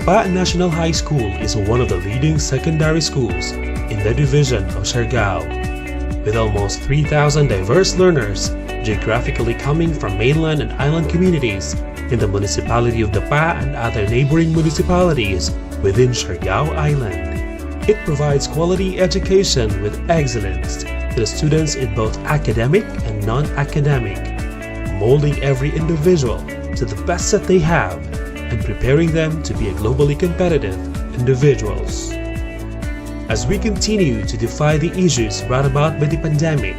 Dapa National High School is one of the leading secondary schools in the division of Siargao, with almost 3,000 diverse learners geographically coming from mainland and island communities in the municipality of Dapa and other neighboring municipalities within Siargao Island. It provides quality education with excellence to the students in both academic and non-academic, molding every individual to the best that they have and preparing them to be a globally competitive individuals. As we continue to defy the issues brought about by the pandemic,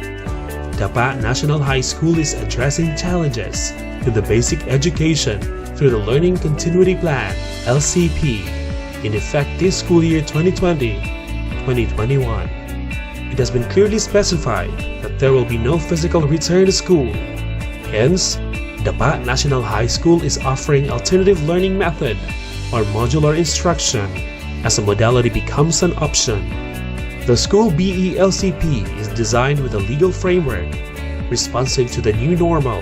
Dapa National High School is addressing challenges to the basic education through the Learning Continuity Plan (LCP) in effect this school year 2020-2021. It has been clearly specified that there will be no physical return to school. Hence, Dapa National High School is offering alternative learning method or modular instruction as a modality becomes an option. The school BELCP is designed with a legal framework responsive to the new normal,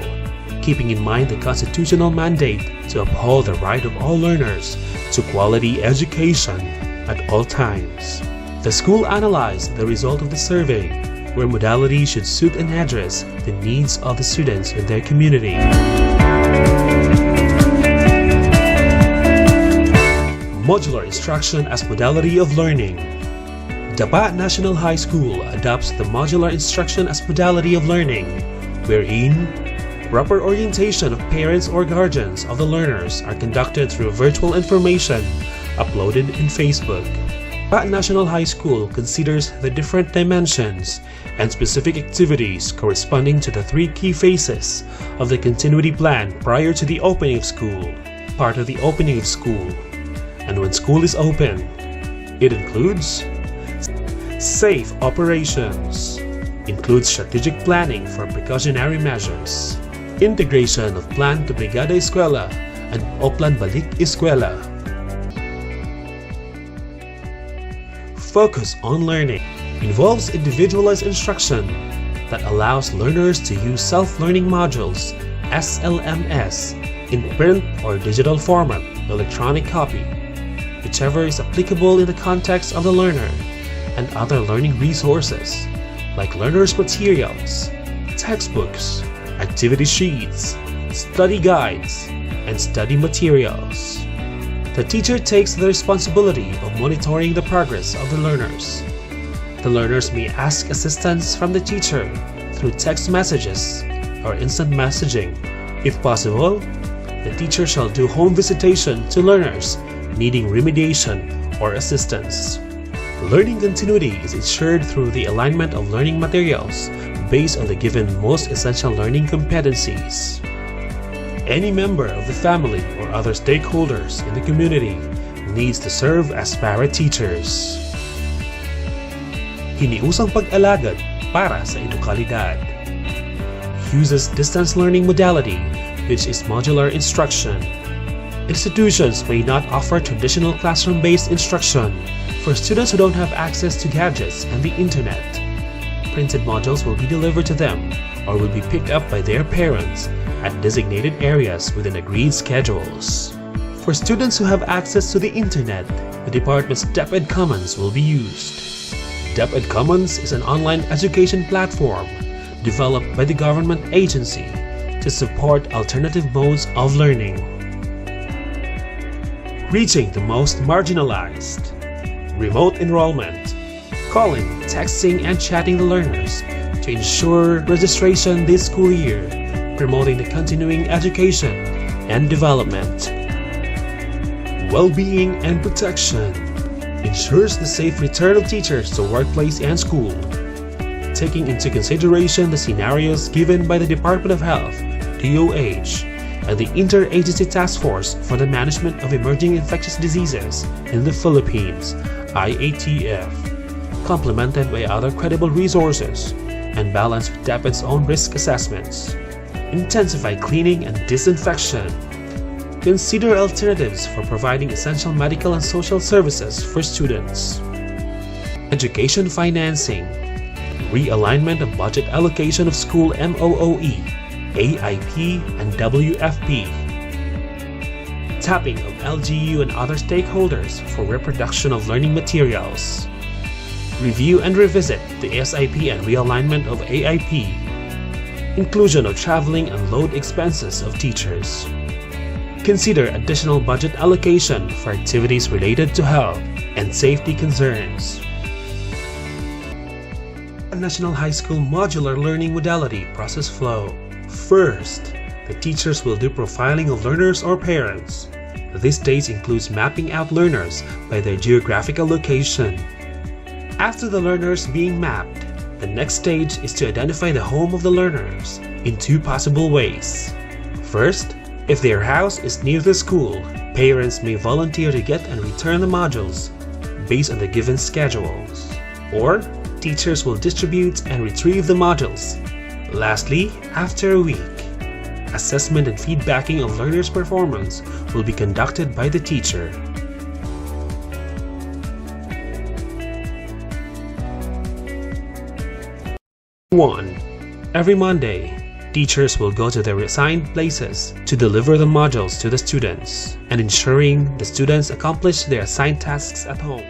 keeping in mind the constitutional mandate to uphold the right of all learners to quality education at all times. The school analyzed the result of the survey, where modality should suit and address the needs of the students in their community. Modular instruction as modality of learning. Dapa National High School adopts the modular instruction as modality of learning, wherein proper orientation of parents or guardians of the learners are conducted through virtual information uploaded in Facebook. Dapa National High School considers the different dimensions and specific activities corresponding to the 3 key phases of the continuity plan prior to the opening of school, part of the opening of school, and when school is open. It includes safe operations, includes strategic planning for precautionary measures, integration of plan to Brigada Eskwela and Oplan Balik Eskwela. Focus on learning involves individualized instruction that allows learners to use self-learning modules SLMS in print or digital format, electronic copy, whichever is applicable in the context of the learner, and other learning resources like learners' materials, textbooks, activity sheets, study guides, and study materials. The teacher takes the responsibility of monitoring the progress of the learners. The learners may ask assistance from the teacher through text messages or instant messaging. If possible, the teacher shall do home visitation to learners needing remediation or assistance. Learning continuity is ensured through the alignment of learning materials based on the given most essential learning competencies. Any member of the family or other stakeholders in the community needs to serve as para-teachers. Hiniusang pag-alagad para sa edukalidad. Uses distance learning modality, which is modular instruction. Institutions may not offer traditional classroom-based instruction for students who don't have access to gadgets and the internet. Printed modules will be delivered to them or will be picked up by their parents at designated areas within agreed schedules. For students who have access to the internet, the department's DepEd Commons will be used. DepEd Commons is an online education platform developed by the government agency to support alternative modes of learning. Reaching the most marginalized. Remote enrollment. Calling, texting, and chatting the learners to ensure registration this school year, promoting the continuing education and development. Well-being and protection. Ensures the safe return of teachers to workplace and school, taking into consideration the scenarios given by the Department of Health, DOH, and the Interagency Task Force for the Management of Emerging Infectious Diseases in the Philippines, IATF, complemented by other credible resources and balanced with DepEd's own risk assessments. Intensify cleaning and disinfection. Consider alternatives for providing essential medical and social services for students. Education financing. Realignment of budget allocation of school MOOE, AIP, and WFP. tapping of LGU and other stakeholders for reproduction of learning materials, review and revisit the SIP and realignment of AIP, inclusion of traveling and load expenses of teachers. Consider additional budget allocation for activities related to health and safety concerns. National High School Modular Learning Modality Process Flow. First, the teachers will do profiling of learners or parents. This stage includes mapping out learners by their geographical location. After the learners being mapped, the next stage is to identify the home of the learners in two possible ways. First, if their house is near the school, parents may volunteer to get and return the modules based on the given schedules. Or, teachers will distribute and retrieve the modules. Lastly, after a week, assessment and feedbacking of learners' performance will be conducted by the teacher. One, every Monday, teachers will go to their assigned places to deliver the modules to the students and ensuring the students accomplish their assigned tasks at home.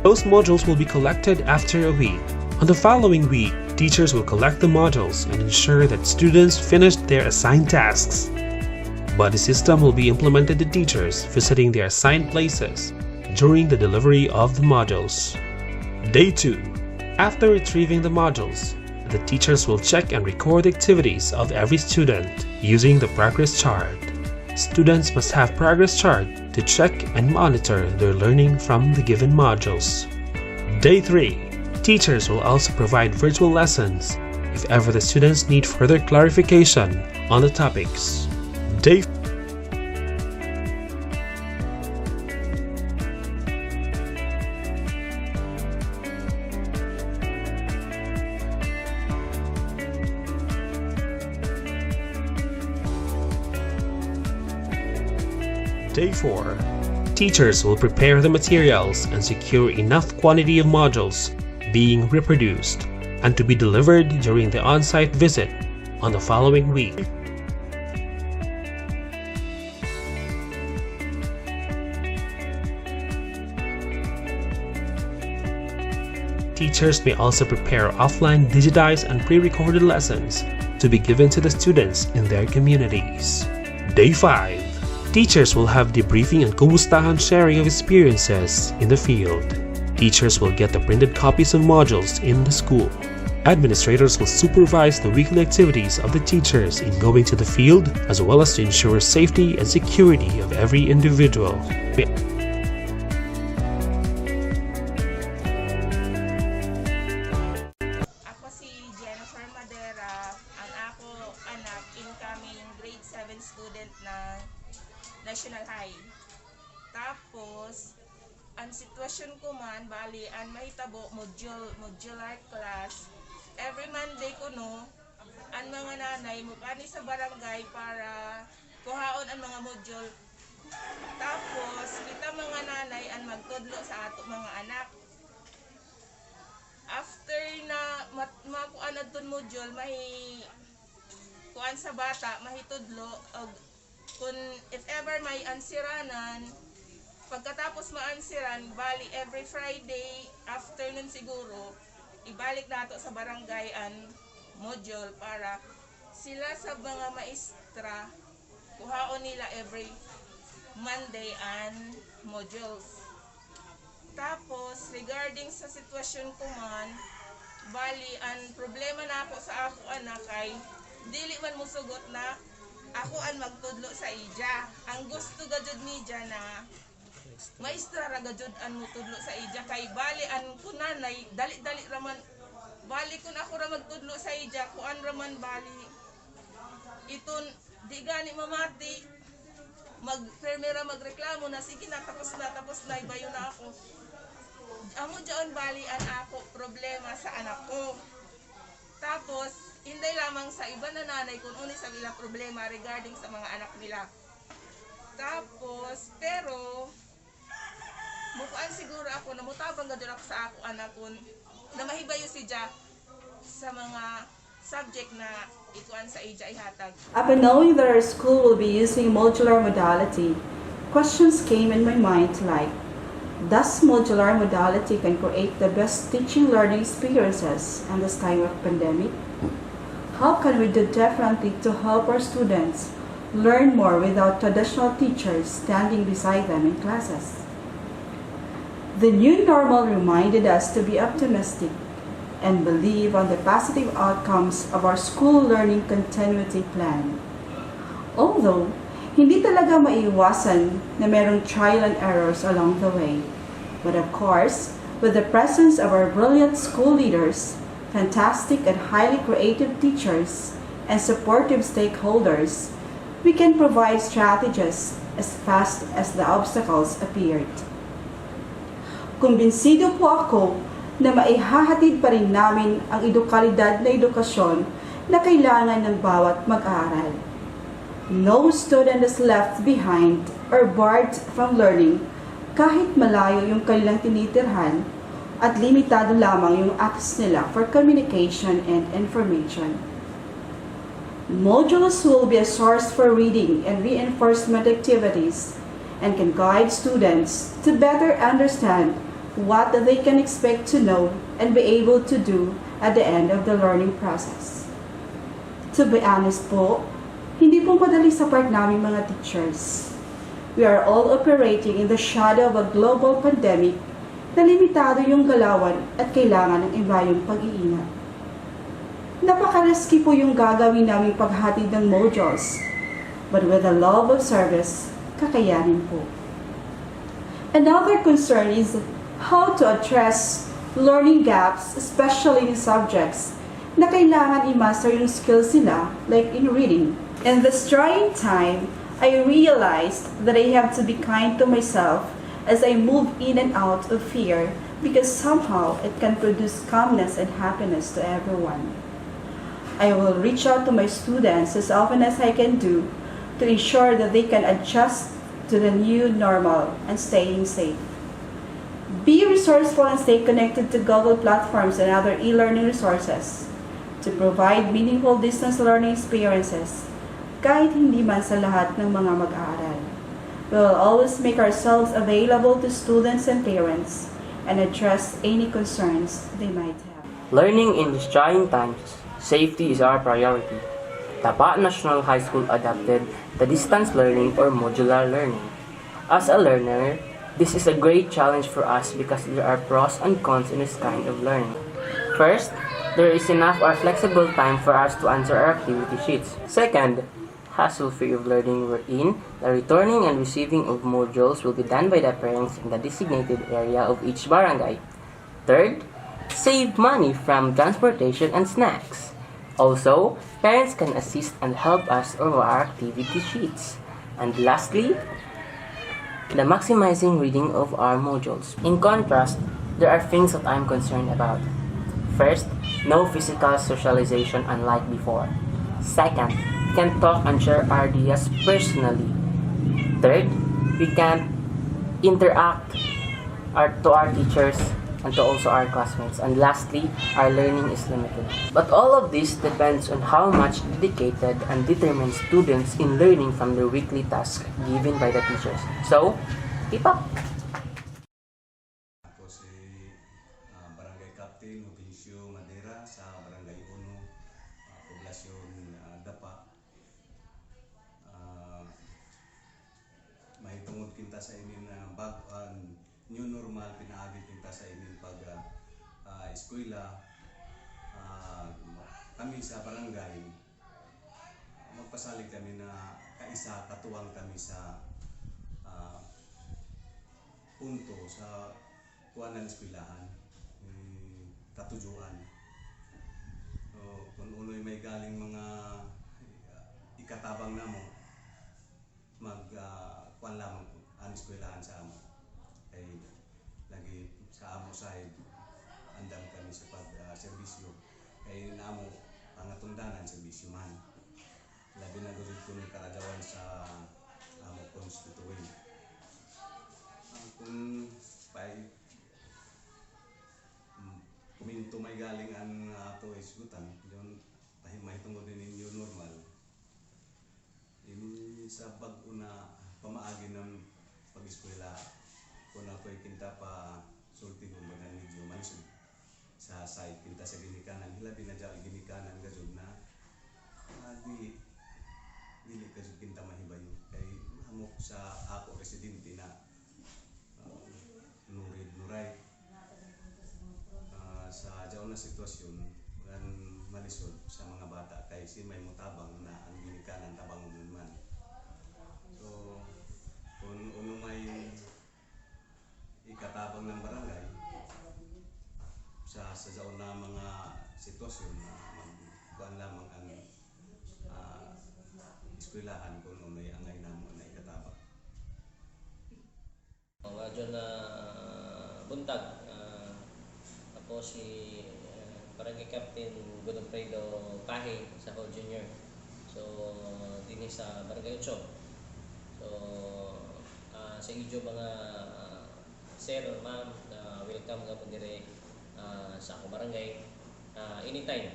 Those modules will be collected after a week. On the following week, teachers will collect the modules and ensure that students finished their assigned tasks. Buddy system will be implemented to teachers visiting their assigned places during the delivery of the modules. Day 2. After retrieving the modules, the teachers will check and record activities of every student using the progress chart. Students must have progress chart to check and monitor their learning from the given modules. Day 3. Teachers will also provide virtual lessons if ever the students need further clarification on the topics. Day Day 4. Teachers will prepare the materials and secure enough quantity of modules being reproduced and to be delivered during the on-site visit on the following week. Teachers may also prepare offline digitized and pre-recorded lessons to be given to the students in their communities. Day 5. Teachers will have debriefing and kumustahan sharing of experiences in the field. Teachers will get the printed copies of modules in the school. Administrators will supervise the weekly activities of the teachers in going to the field, as well as to ensure safety and security of every individual. Ako si Jennifer Madera, ang ako anak incoming grade 7 student na National High. Tapos, ang sitwasyon ko man, bali, ang mahitabo, modular class. Every Monday ko no, ang mga nanay, mukani sa barangay para kuhaon ang mga module. Tapos, kita mga nanay ang magtudlo sa ato mga anak. After na makuan adton module, kuan sa bata, mahitudlo, kung if ever may ansiranan, pagkatapos maansiran, bali every Friday afternoon siguro, ibalik nato sa barangay ang module para sila sa mga maestra kuhaon nila every Monday ang modules. Tapos regarding sa sitwasyon ko man, bali ang problema na ako sa ako anak ay dili man musugot na ako ang magtudlo sa ija. Ang gusto gajud ni Ija na maestra ra gajud ang mutudlo sa ija kay bali ang kunanay dali-dali raman bali kun ako ra magtudlo sa ija kuan raman bali iton di gani mamati magreklamo na sige na tapos na ibayo na ako. amo dyan bali an ako problema sa anak ko. Tapos, hindi lamang sa iba na nanay kung ano sa ilang problema regarding sa mga anak nila. Tapos, pero, mukuan siguro ako, namutabang gadon ako sa ako anak ko, na mahibayo si Ja sa mga subject na ikuan sa ija ihatag. Upon knowing that our school will be using modular modality, questions came in my mind like, does modular modality can create the best teaching learning experiences in this time of pandemic? How can we do differently to help our students learn more without traditional teachers standing beside them in classes? The new normal reminded us to be optimistic and believe on the positive outcomes of our school learning continuity plan. Although, hindi talaga maiiwasan na merong trial and errors along the way. But of course, with the presence of our brilliant school leaders, fantastic and highly creative teachers, and supportive stakeholders, we can provide strategies as fast as the obstacles appeared. Kumbinsido po ako na maihahatid pa rin namin ang edukalidad na edukasyon na kailangan ng bawat mag-aaral. No student is left behind or barred from learning kahit malayo yung kanilang tinitirhan at limitado lamang yung access nila for communication and information. Modules will be a source for reading and reinforcement activities and can guide students to better understand what they can expect to know and be able to do at the end of the learning process. To be honest po, hindi po madali sa part namin mga teachers. We are all operating in the shadow of a global pandemic na limitado yung galawan at kailangan ng iba yung pag-iingat. Napaka-risky po yung gagawin naming paghatid ng modules, but with a love of service, kakayanin po. Another concern is how to address learning gaps, especially in subjects na kailangan i-master yung skills nila, like in reading. In this trying time, I realized that I have to be kind to myself as I move in and out of fear because somehow it can produce calmness and happiness to everyone. I will reach out to my students as often as I can do to ensure that they can adjust to the new normal and staying safe. Be resourceful and stay connected to Google platforms and other e-learning resources to provide meaningful distance learning experiences kahit hindi man sa lahat ng mga mag-aaral. We will always make ourselves available to students and parents and address any concerns they might have. Learning in these trying times, safety is our priority. Dapa National High School adopted the distance learning or modular learning. As a learner, this is a great challenge for us because there are pros and cons in this kind of learning. First, there is enough or flexible time for us to answer our activity sheets. Second, hassle-free of learning wherein the returning and receiving of modules will be done by the parents in the designated area of each barangay. Third, save money from transportation and snacks. Also, parents can assist and help us over our activity sheets. And lastly, the maximizing reading of our modules. In contrast, there are things that I'm concerned about. First, no physical socialization unlike before. Second, we can talk and share our ideas personally. Third, we can interact to our teachers and to also our classmates. And lastly, our learning is limited. But all of this depends on how much dedicated and determined students in learning from their weekly tasks given by the teachers. So, keep up! Ako si Barangay Captain Novicio Madera sa Barangay 1, Poblasyon Dapa. May tungod kinta sa imin new normal pinaagi kinta sa imin pag eskwela. Kami sa barangay magpasalig kami na kaisa katuwang kami sa punto sa kuan ng eskwelahan, katujuan. So, kung uno'y may galing mga ikatabang namo, kuan lamang ang eskwelahan sa amo. Kay lagi sa amo pamasahe andam kami sa pag-serbisyo kay namo pangatungdanan serbisyo man labi na gud kun karagawan sa amo constituent kung pay kuminto may galing ang ato isgutan yon mahitungod din yung new normal ini sa bag-o na pamaagi ng pag-eskwela kung ako'y kinta pa sulti kong bagan medyo manisod sa site kinta sa ginikanan hilabi na dyan ginikanan gajod na dili gajod kinta mahibayo kay hamok sa ako residente na nuray sa jaon na sitwasyon kan malisod sa mga bata kay si may mutabang na ang ginikanan tabang man so kung uno may ikatabang ng barangay sa jaon na mga sitwasyon na magkuhan lamang ang eskwelahan kung uno'y angay namo na ikatabang. Medyo na buntag ako si Barangay Captain Godofredo Pahe sa Hall Junior. So din sa Barangay 8. So sa inyo mga sir or ma'am, welcome ka po dire sa akong barangay. Anytime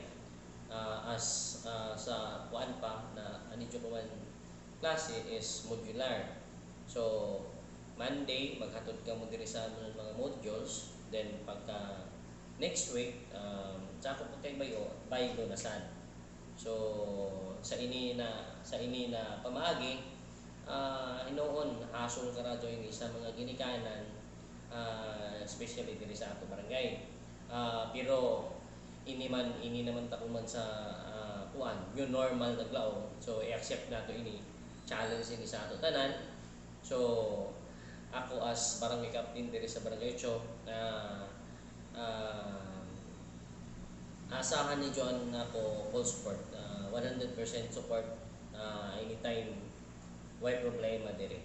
as sa kuan pa na anidyo ko man klase is modular. So Monday maghatod ka mo diri sa mga modules, then pagka next week sa ako kay bayo na sad. So sa ini na pamaagi hinoon hasol ka radyo ini sa mga ginikanan especially diri sa ato barangay. Pero ini naman ta man sa kuan yung normal naglao. So i-accept nato ini challenge ini sa ato tanan. So ako as barangay captain diri sa Barangay 8 asahan ni John ako full support, 100% support anytime way problema diri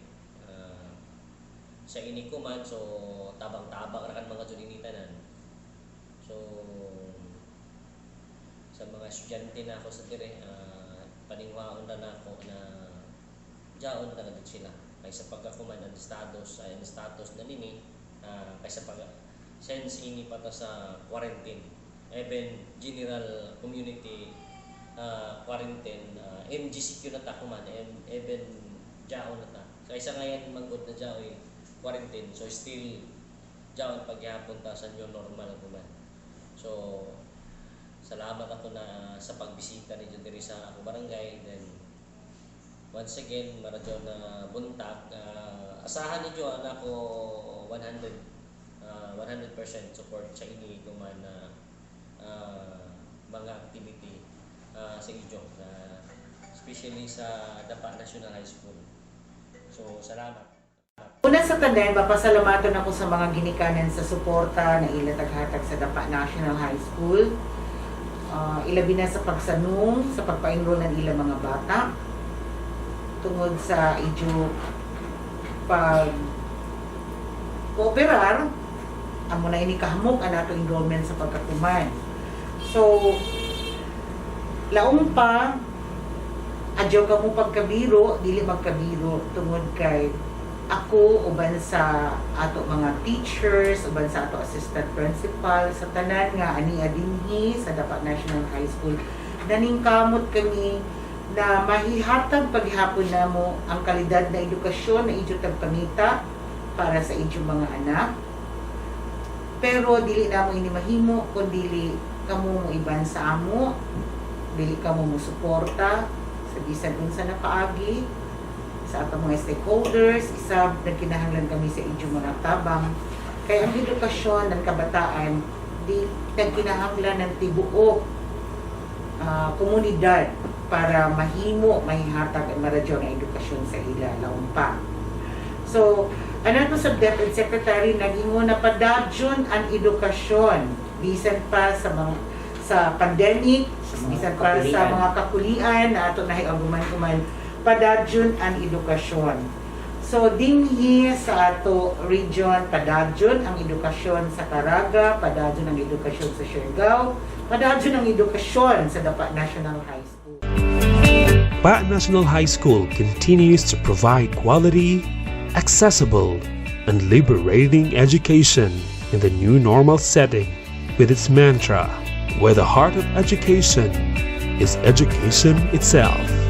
sa ini ko man. So tabang-tabang ra kan mga junitanan. So sa mga estudyante na ako sa dire paningwaon na ako na jaon na gud sila kaysa pagkakuman ang status na nini kaysa pag since ini pa ta sa quarantine even general community quarantine MGCQ na ta kuman even jaon na ta kaysa ngayon manggod na jaoy quarantine. So still jaon pagyapon ta sa new normal kuman. So salamat ako na sa pagbisita ninyo diri sa ako barangay. Then once again maradyo na buntag asahan ninyo na ako 100% support sa ini kuman na mga activity sa inyo especially sa Dapa National High School. So salamat. Una sa tanan, papasalamatan ako sa mga ginikanan sa suporta na ila taghatag sa Dapa National High School. Ilabi na sa pagsanong, sa pagpa-enroll ng ilang mga bata tungod sa idyo pag-cooperar amo na ini kahamok ang ato enrollment sa pagkakuman. So laong pa adyo ka mo pagkabiro, dili magkabiro tungod kay ako uban sa ato mga teachers, uban sa ato assistant principal sa tanan nga ani dinhi sa Dapa National High School naningkamot kami na mahihatag paghapon namo ang kalidad na edukasyon na idyo tagpangita para sa inyong mga anak. Pero dili na mo ini mahimo kung dili kamo mo iban sa amo, dili kamo mo suporta sa bisan unsa na paagi sa atong mga stakeholders. Isab nagkinahanglan kami sa inyong mga tabang kay ang edukasyon ng kabataan di nagkinahanglan ng tibuok komunidad para mahimo mahihatag ang maradyo ng edukasyon sa ila laon pa. So ano sa Deputy Secretary nagingon na padadyon ang edukasyon bisan pa sa mga sa pandemic, bisan pa sa mga kakulian na ato nahiaguman kuman padadyon ang edukasyon. So dinhi sa ato region padadyon ang edukasyon sa Caraga, padadyon ang edukasyon sa Siargao, padadyon ang edukasyon sa Dapa National High School. Dapa National High School continues to provide quality, accessible, and liberating education in the new normal setting with its mantra, where the heart of education is education itself.